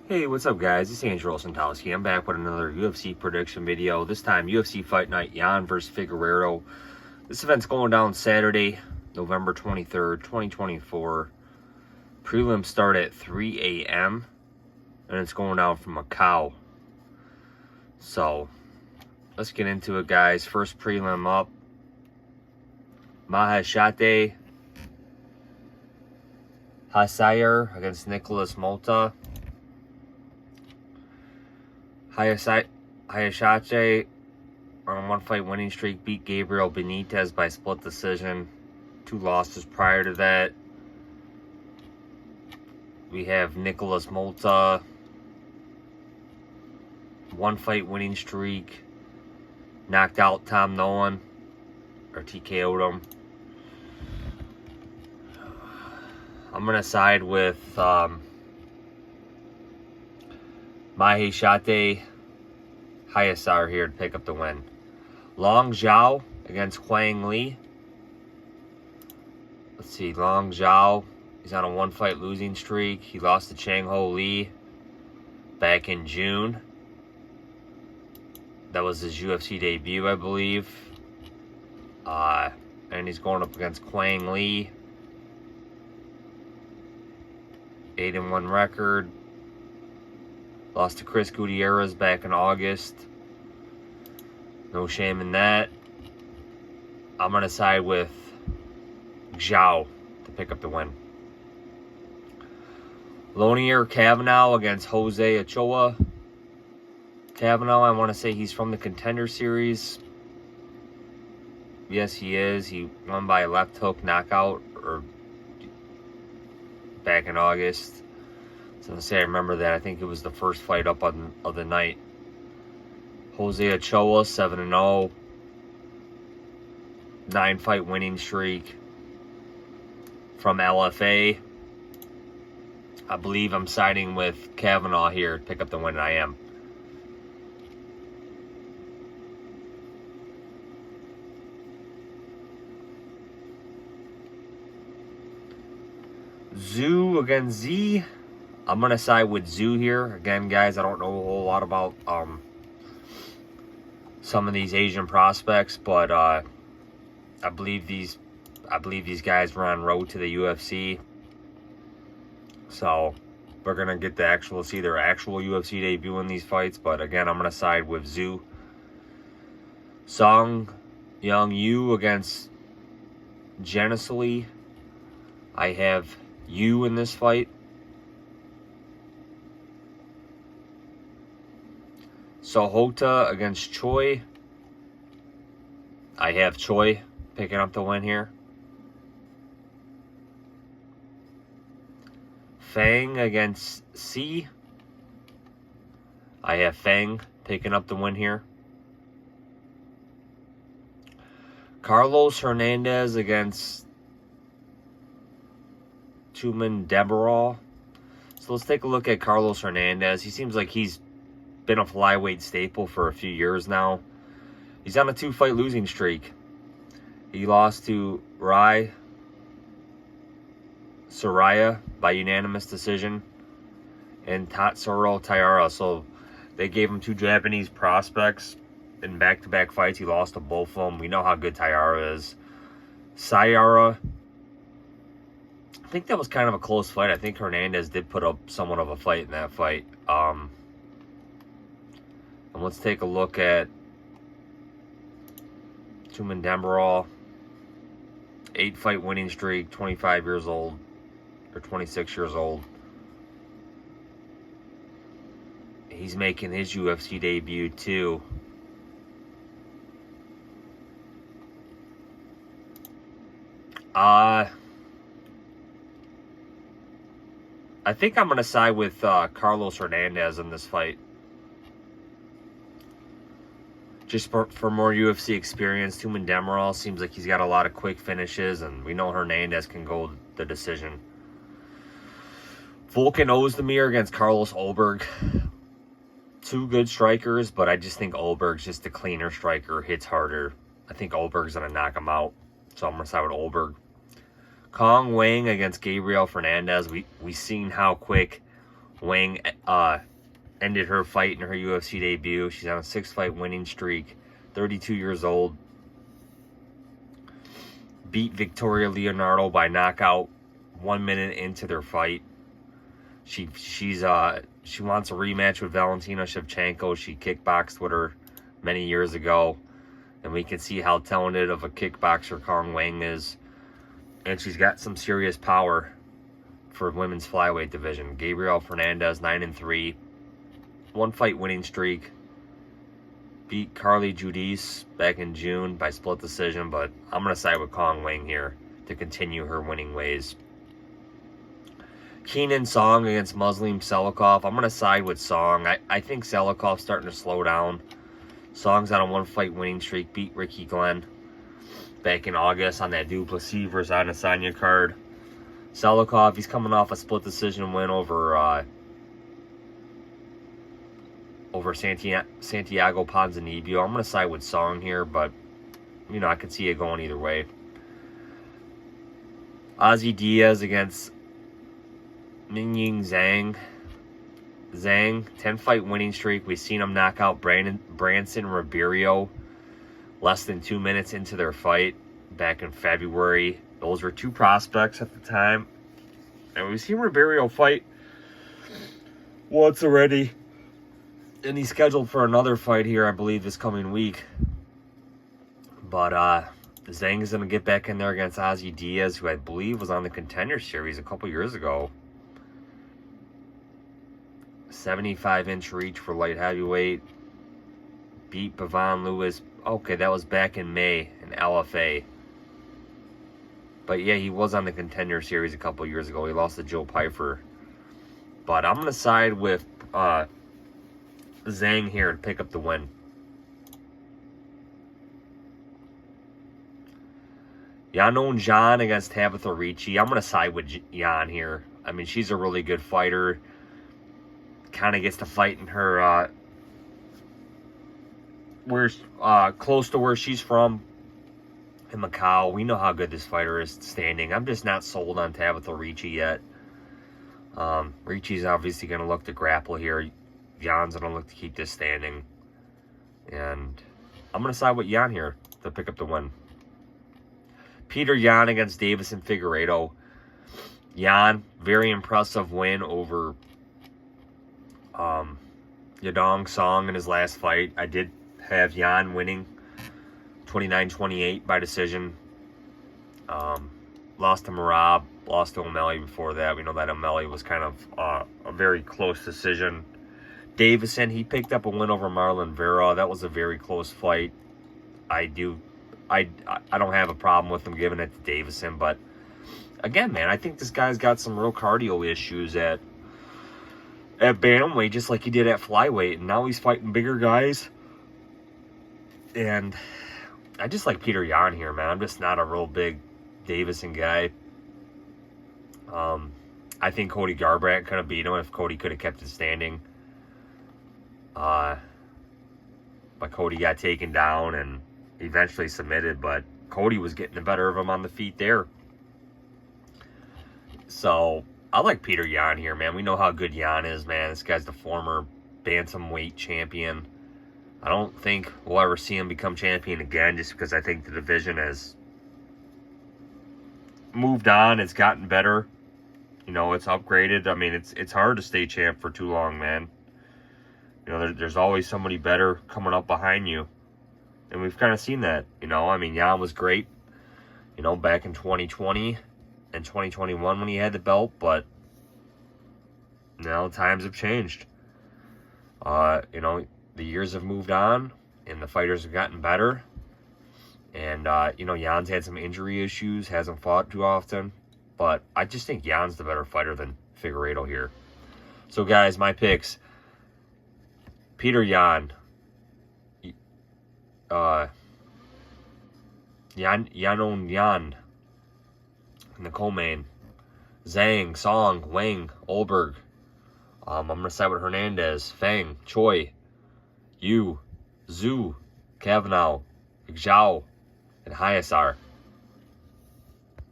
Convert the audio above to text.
Hey, what's up guys? It's Andrew Santowski. I'm back with another UFC prediction video. This time, UFC Fight Night, Yan versus Figueiredo. This event's going down Saturday, November 23rd, 2024. Prelims start at 3 a.m. and it's going down from Macau. So, let's get into it, guys. First prelim up. Hayaisaer against Nicholas Mota. Hayaisaer on a one-fight winning streak beat Gabriel Benitez by split decision. 2 losses prior to that. We have Nicholas Mota, one-fight winning streak. Knocked out Tom Nolan, or TKO'd him. I'm going to side with Hayaisaer here to pick up the win. Long Xiao against Wang Li. Let's see, Long Xiao, he's on a one-fight losing streak. He lost to Chang Ho Lee back in June. That was his UFC debut, I believe. And he's going up against Wang Li. 8-1 record. Lost to Chris Gutierrez back in August. No shame in that. I'm going to side with Xiao to pick up the win. Lonier Kavanagh against Jose Ochoa. Kavanagh, I want to say he's from the Contender Series. Yes, he is. He won by a left hook knockout back in August. So I say I remember that. I think it was the first fight up of the night. Jose Ochoa, 7-0. 9-fight winning streak from LFA. I believe I'm siding with Kavanagh here to pick up the win, and I am. Zhu against Z. I'm going to side with Zhu here. Again, guys, I don't know a whole lot about some of these Asian prospects, but I believe these guys were on road to the UFC. So we're going to get to see their actual UFC debut in these fights. But again, I'm going to side with Zhu. Zhang Yu against Genesee. I have Yu in this fight. Sohota against Choi. I have Choi picking up the win here. Feng against C. I have Feng picking up the win here. Carlos Hernandez against Tumen Deborah. So let's take a look at Carlos Hernandez. He seems like he's been a flyweight staple for a few years now. He's on a 2-fight losing streak. He lost to Rai Soraya by unanimous decision and Tatsuro Taira. So they gave him 2 Japanese prospects in back-to-back fights. He lost to both of them. We know how good Taira is. Sayara, I think that was kind of a close fight. I think Hernandez did put up somewhat of a fight in that fight. And let's take a look at Tumen Demirel. 8-fight winning streak, 25 years old, or 26 years old. He's making his UFC debut too. I think I'm going to side with Carlos Hernandez in this fight. Just for more UFC experience. Tumen Demirel seems like he's got a lot of quick finishes, and we know Hernandez can go the decision. Volkan Ozdemir against Carlos Ulberg. 2 good strikers, but I just think Ulberg's just a cleaner striker, hits harder. I think Ulberg's going to knock him out, so I'm going to side with Ulberg. Wang against Gabriel Fernandez. We seen how quick Wang ended her fight in her UFC debut. She's on a 6-fight winning streak. 32 years old. Beat Victoria Leonardo by knockout 1 minute into their fight. She wants a rematch with Valentina Shevchenko. She kickboxed with her many years ago, and we can see how talented of a kickboxer Kong Wang is. And she's got some serious power for women's flyweight division. Gabriel Hernandez, 9-3, 1-fight winning streak. Beat Carly Judice back in June by split decision, but I'm going to side with Kong Wang here to continue her winning ways. Kenan Song against Muslim Selikhov. I'm going to side with Song. I think Selikhov's starting to slow down. Song's on a 1-fight winning streak. Beat Ricky Glenn back in August on that Duplessis versus Adesanya card. Selikhov, he's coming off a split decision win over Santiago Ponzinibbio. I'm going to side with Song here, but, you know, I can see it going either way. Ozzy Diaz against Mingying Zhang. Zhang, 10-fight winning streak. We've seen him knock out Branson Ribeiro less than 2 minutes into their fight back in February. Those were two prospects at the time. And we've seen Ribeiro fight once already. And he's scheduled for another fight here, I believe, this coming week. But Zhang is going to get back in there against Ozzy Diaz, who I believe was on the Contender Series a couple years ago. 75-inch reach for light heavyweight. Beat Pavon Lewis. Okay, that was back in May in LFA. But yeah, he was on the Contender Series a couple years ago. He lost to Joe Pyfer. But I'm going to side with Zhang here to pick up the win. Xiaonan Yan against Tabitha Ricci. I'm going to side with Yan here. I mean, she's a really good fighter. Kind of gets to fight in her close to where she's from in Macau. We know how good this fighter is standing. I'm just not sold on Tabitha Ricci yet. Ricci's obviously going to look to grapple here. Yan's going to look to keep this standing. And I'm going to side with Yan here to pick up the win. Petr Yan against Davison Figueiredo. Yan, very impressive win over Yadong Song in his last fight. I did have Yan winning 29-28 by decision. Lost to Marab, lost to O'Malley before that. We know that O'Malley was kind of a very close decision. Davison, he picked up a win over Marlon Vera. That was a very close fight. I don't have a problem with him giving it to Davison, but again, man, I think this guy's got some real cardio issues at bantamweight, just like he did at flyweight, and now he's fighting bigger guys. And I just like Petr Yan here, man. I'm just not a real big Davison guy. I think Cody Garbrandt could have beat him if Cody could have kept it standing. But Cody got taken down and eventually submitted, but Cody was getting the better of him on the feet there. So I like Petr Yan here, man. We know how good Yan is, man. This guy's the former bantamweight champion. I don't think we'll ever see him become champion again, just because I think the division has moved on. It's gotten better. You know, it's upgraded. I mean, it's hard to stay champ for too long, man. You know, there's always somebody better coming up behind you. And we've kind of seen that, you know. I mean, Yan was great, you know, back in 2020 and 2021 when he had the belt. But now times have changed. You know, the years have moved on and the fighters have gotten better. And, you know, Yan's had some injury issues, hasn't fought too often. But I just think Yan's the better fighter than Figueiredo here. So, guys, my picks. Petr Yan. Xiaonan Yan in the co-main. Zhang, Song, Wang, Ulberg. I'm going to side with Hernandez, Feng, Choi, Yu, Zhu, Kavanagh, Xiao, and Hayaisaer.